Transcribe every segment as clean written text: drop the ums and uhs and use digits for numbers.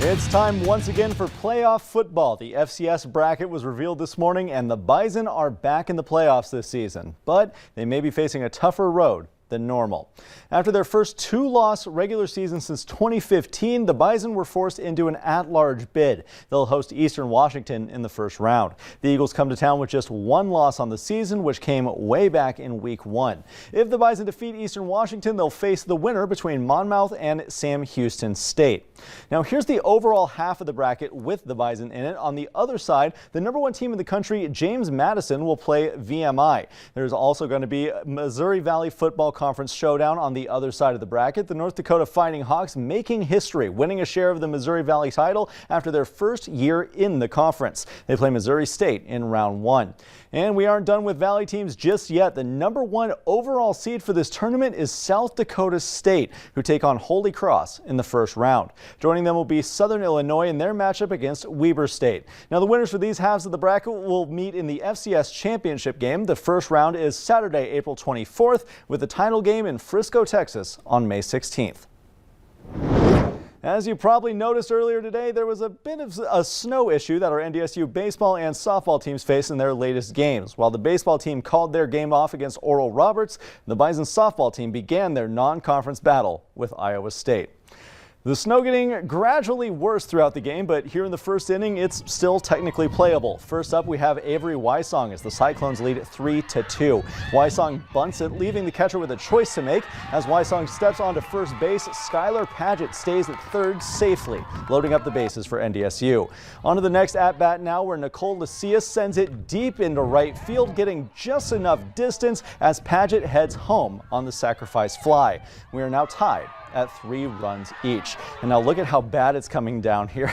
It's time once again for playoff football. The FCS bracket was revealed this morning and the Bison are back in the playoffs this season, but they may be facing a tougher road than normal. After their first two-loss regular season since 2015, the Bison were forced into an at-large bid. They'll host Eastern Washington in the first round. The Eagles come to town with just one loss on the season, which came way back in week 1. If the Bison defeat Eastern Washington, they'll face the winner between Monmouth and Sam Houston State. Now here's the overall half of the bracket with the Bison in it. On the other side, the #1 team in the country, James Madison, will play VMI. There's also going to be Missouri Valley Football Conference showdown on the other side of the bracket. The North Dakota Fighting Hawks making history, winning a share of the Missouri Valley title after their first year in the conference. They play Missouri State in round 1. And we aren't done with Valley teams just yet. The #1 overall seed for this tournament is South Dakota State, who take on Holy Cross in the first round. Joining them will be Southern Illinois in their matchup against Weber State. Now the winners for these halves of the bracket will meet in the FCS championship game. The first round is Saturday, April 24th, with the title game in Frisco, Texas on May 16th. As you probably noticed earlier today, there was a bit of a snow issue that our NDSU baseball and softball teams faced in their latest games. While the baseball team called their game off against Oral Roberts, the Bison softball team began their non-conference battle with Iowa State. The snow getting gradually worse throughout the game, but here in the first inning, it's still technically playable. First up, we have Avery Wysong as the Cyclones lead 3-2. Wysong bunts it, leaving the catcher with a choice to make. As Wysong steps onto first base, Skylar Paget stays at third safely, loading up the bases for NDSU. On to the next at-bat now, where Nicole Lucius sends it deep into right field, getting just enough distance as Paget heads home on the sacrifice fly. We are now tied at 3 runs each. And now look at how bad it's coming down here.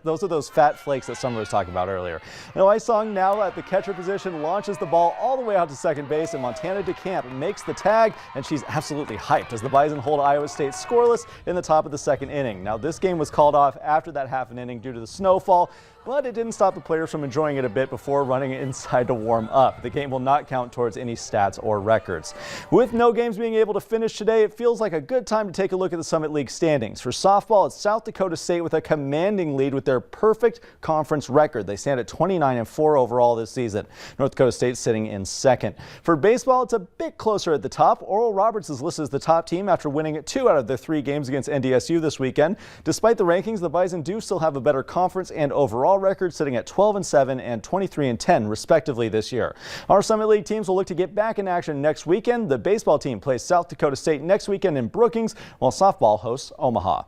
Those are those fat flakes that Summer was talking about earlier. Now Wysong now at the catcher position launches the ball all the way out to second base, and Montana DeCamp makes the tag, and she's absolutely hyped as the Bison hold Iowa State scoreless in the top of the second inning. Now this game was called off after that half an inning due to the snowfall, but it didn't stop the players from enjoying it a bit before running inside to warm up. The game will not count towards any stats or records. With no games being able to finish today, it feels like a good time to take a look at the Summit League standings. For softball, it's South Dakota State with a commanding lead with their perfect conference record. They stand at 29-4 overall this season. North Dakota State sitting in second. For baseball, it's a bit closer at the top. Oral Roberts is listed as the top team after winning 2 out of their 3 games against NDSU this weekend. Despite the rankings, the Bison do still have a better conference and overall record, sitting at 12-7 and 23-10 respectively this year. Our Summit League teams will look to get back in action next weekend. The baseball team plays South Dakota State next weekend in Brookings, while softball hosts Omaha.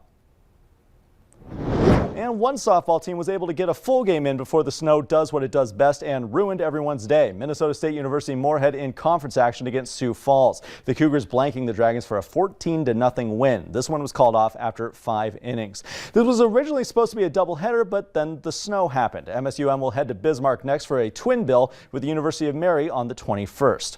And one softball team was able to get a full game in before the snow does what it does best and ruined everyone's day. Minnesota State University Moorhead in conference action against Sioux Falls. The Cougars blanking the Dragons for a 14-0 win. This one was called off after 5 innings. This was originally supposed to be a doubleheader, but then the snow happened. MSUM will head to Bismarck next for a twin bill with the University of Mary on the 21st.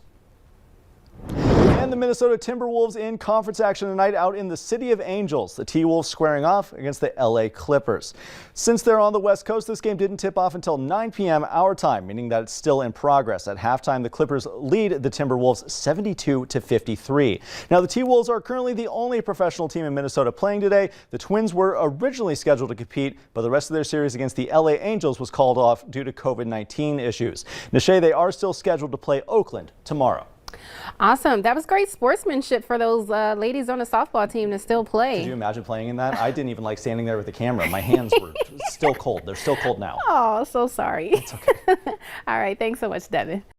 And the Minnesota Timberwolves in conference action tonight out in the City of Angels. The T-Wolves squaring off against the LA Clippers. Since they're on the West Coast, this game didn't tip off until 9 p.m. our time, meaning that it's still in progress. At halftime, the Clippers lead the Timberwolves 72-53. Now, the T-Wolves are currently the only professional team in Minnesota playing today. The Twins were originally scheduled to compete, but the rest of their series against the LA Angels was called off due to COVID-19 issues. Nishay, they are still scheduled to play Oakland tomorrow. Awesome. That was great sportsmanship for those ladies on the softball team to still play. Could you imagine playing in that? I didn't even like standing there with the camera. My hands were still cold. They're still cold now. Oh, so sorry. It's okay. All right. Thanks so much, Devin.